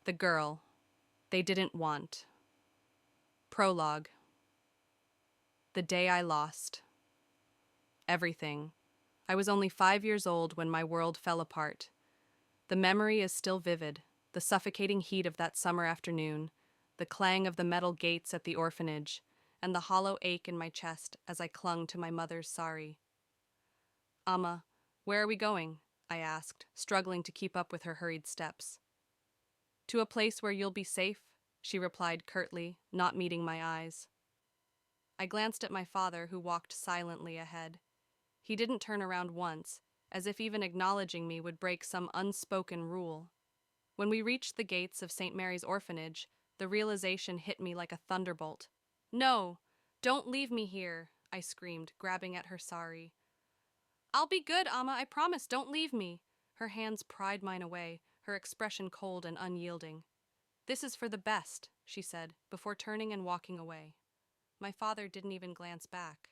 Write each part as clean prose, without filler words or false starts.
The girl they didn't want. Prologue. The day I lost everything. I was only 5 years old when my world fell apart. The memory is still vivid, the suffocating heat of that summer afternoon, the clang of the metal gates at the orphanage, and the hollow ache in my chest as I clung to my mother's sari. "Amma, where are we going?" I asked, struggling to keep up with her hurried steps. "To a place where you'll be safe," she replied curtly, not meeting my eyes. I glanced at my father, who walked silently ahead. He didn't turn around once, as if even acknowledging me would break some unspoken rule. When we reached the gates of St. Mary's orphanage, the realization hit me like a thunderbolt. "No, don't leave me here," I screamed, grabbing at her sari. "I'll be good, Amma, I promise, don't leave me." Her hands pried mine away, her expression cold and unyielding. "This is for the best," she said, before turning and walking away. My father didn't even glance back.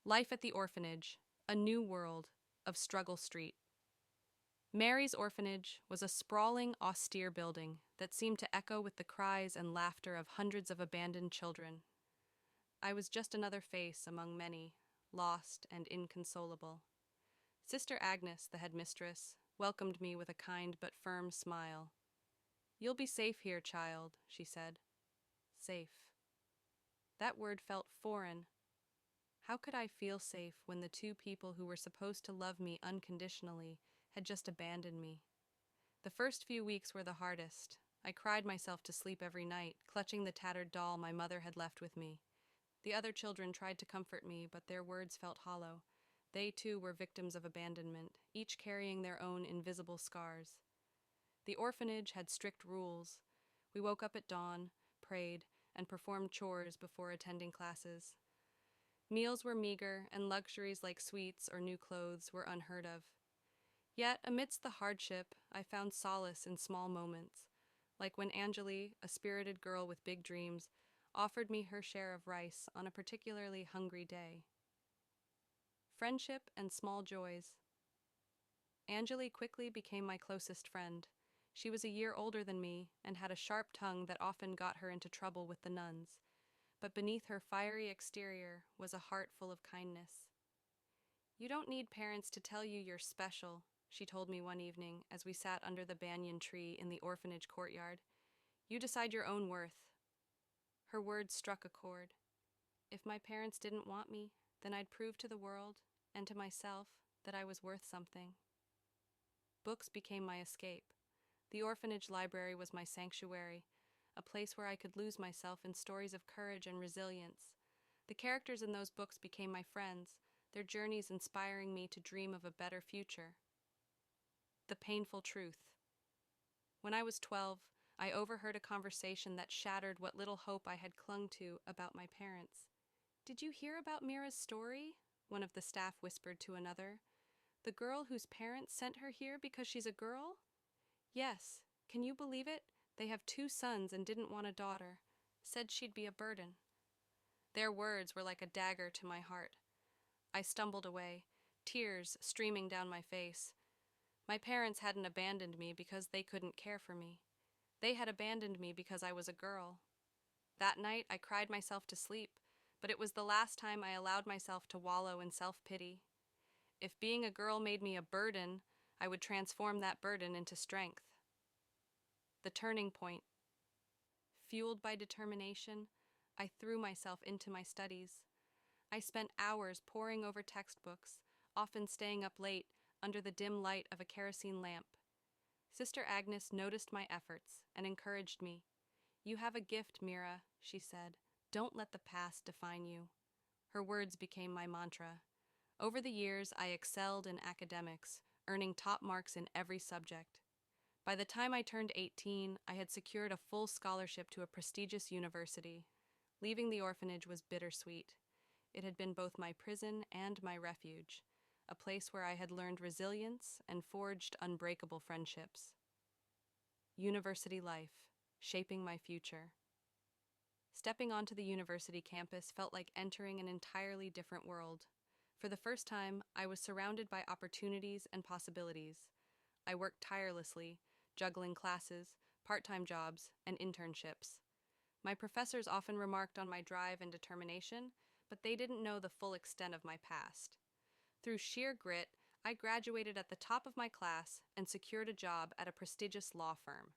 Life at the orphanage, a new world of Struggle Street. Mary's orphanage was a sprawling, austere building that seemed to echo with the cries and laughter of hundreds of abandoned children. I was just another face among many, lost and inconsolable. Sister Agnes, the headmistress, welcomed me with a kind but firm smile. "You'll be safe here, child," she said. Safe. That word felt foreign. How could I feel safe when the two people who were supposed to love me unconditionally had just abandoned me? The first few weeks were the hardest. I cried myself to sleep every night, clutching the tattered doll my mother had left with me. The other children tried to comfort me, but their words felt hollow. They too were victims of abandonment, each carrying their own invisible scars. The orphanage had strict rules. We woke up at dawn, prayed, and performed chores before attending classes. Meals were meager, and luxuries like sweets or new clothes were unheard of. Yet, amidst the hardship, I found solace in small moments, like when Anjali, a spirited girl with big dreams, offered me her share of rice on a particularly hungry day. Friendship and small joys. Anjali quickly became my closest friend. She was a year older than me and had a sharp tongue that often got her into trouble with the nuns. But beneath her fiery exterior was a heart full of kindness. "You don't need parents to tell you you're special," she told me one evening as we sat under the banyan tree in the orphanage courtyard. "You decide your own worth." Her words struck a chord. If my parents didn't want me, then I'd prove to the world and to myself that I was worth something. Books became my escape. The orphanage library was my sanctuary, a place where I could lose myself in stories of courage and resilience. The characters in those books became my friends, their journeys inspiring me to dream of a better future. The painful truth. When I was 12, I overheard a conversation that shattered what little hope I had clung to about my parents. "Did you hear about Meera's story?" one of the staff whispered to another. "The girl whose parents sent her here because she's a girl?" "Yes. Can you believe it? They have 2 sons and didn't want a daughter. Said she'd be a burden." Their words were like a dagger to my heart. I stumbled away, tears streaming down my face. My parents hadn't abandoned me because they couldn't care for me. They had abandoned me because I was a girl. That night I cried myself to sleep, but it was the last time I allowed myself to wallow in self-pity. If being a girl made me a burden, I would transform that burden into strength. The turning point. Fueled by determination, I threw myself into my studies. I spent hours poring over textbooks, often staying up late under the dim light of a kerosene lamp. Sister Agnes noticed my efforts and encouraged me. "You have a gift, Meera," she said. "Don't let the past define you." Her words became my mantra. Over the years, I excelled in academics, earning top marks in every subject. By the time I turned 18, I had secured a full scholarship to a prestigious university. Leaving the orphanage was bittersweet. It had been both my prison and my refuge, a place where I had learned resilience and forged unbreakable friendships. University life, shaping my future. Stepping onto the university campus felt like entering an entirely different world. For the first time, I was surrounded by opportunities and possibilities. I worked tirelessly, juggling classes, part-time jobs, and internships. My professors often remarked on my drive and determination, but they didn't know the full extent of my past. Through sheer grit, I graduated at the top of my class and secured a job at a prestigious law firm.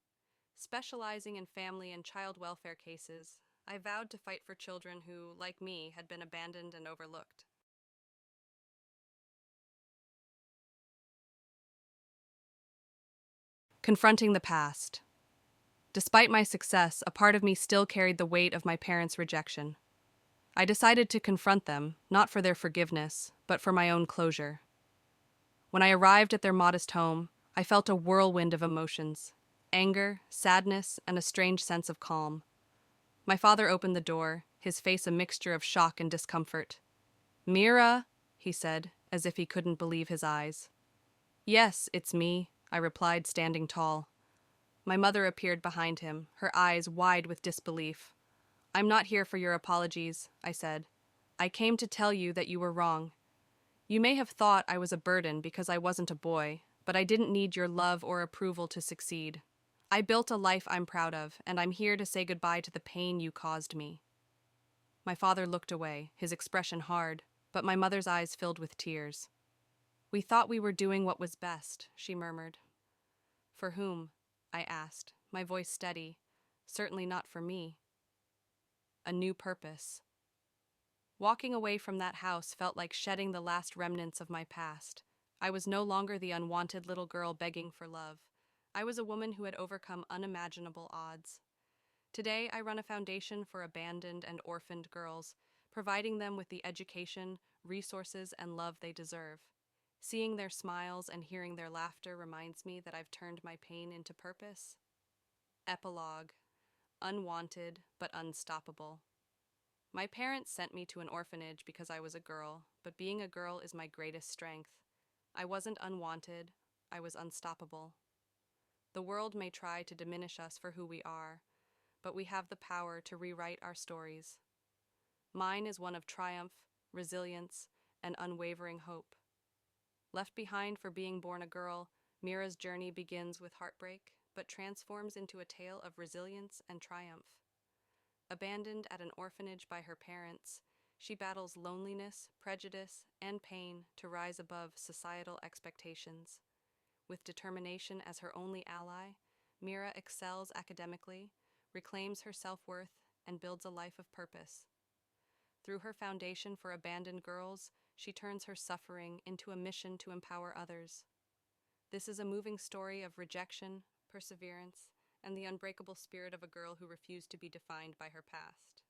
Specializing in family and child welfare cases, I vowed to fight for children who, like me, had been abandoned and overlooked. Confronting the past. Despite my success, a part of me still carried the weight of my parents' rejection. I decided to confront them, not for their forgiveness, but for my own closure. When I arrived at their modest home, I felt a whirlwind of emotions: anger, sadness, and a strange sense of calm. My father opened the door, his face a mixture of shock and discomfort. "Meera," he said, as if he couldn't believe his eyes. "Yes, it's me," I replied, standing tall. My mother appeared behind him, her eyes wide with disbelief. "I'm not here for your apologies," I said. "I came to tell you that you were wrong. You may have thought I was a burden because I wasn't a boy, but I didn't need your love or approval to succeed. I built a life I'm proud of, and I'm here to say goodbye to the pain you caused me." My father looked away, his expression hard, but my mother's eyes filled with tears. "We thought we were doing what was best," she murmured. "For whom?" I asked, my voice steady. "Certainly not for me." A new purpose. Walking away from that house felt like shedding the last remnants of my past. I was no longer the unwanted little girl begging for love. I was a woman who had overcome unimaginable odds. Today, I run a foundation for abandoned and orphaned girls, providing them with the education, resources, and love they deserve. Seeing their smiles and hearing their laughter reminds me that I've turned my pain into purpose. Epilogue. Unwanted, but unstoppable. My parents sent me to an orphanage because I was a girl, but being a girl is my greatest strength. I wasn't unwanted, I was unstoppable. The world may try to diminish us for who we are, but we have the power to rewrite our stories. Mine is one of triumph, resilience, and unwavering hope. Left behind for being born a girl, Meera's journey begins with heartbreak, but transforms into a tale of resilience and triumph. Abandoned at an orphanage by her parents, she battles loneliness, prejudice, and pain to rise above societal expectations. With determination as her only ally, Meera excels academically, reclaims her self-worth, and builds a life of purpose. Through her foundation for abandoned girls, she turns her suffering into a mission to empower others. This is a moving story of rejection, perseverance, and the unbreakable spirit of a girl who refused to be defined by her past.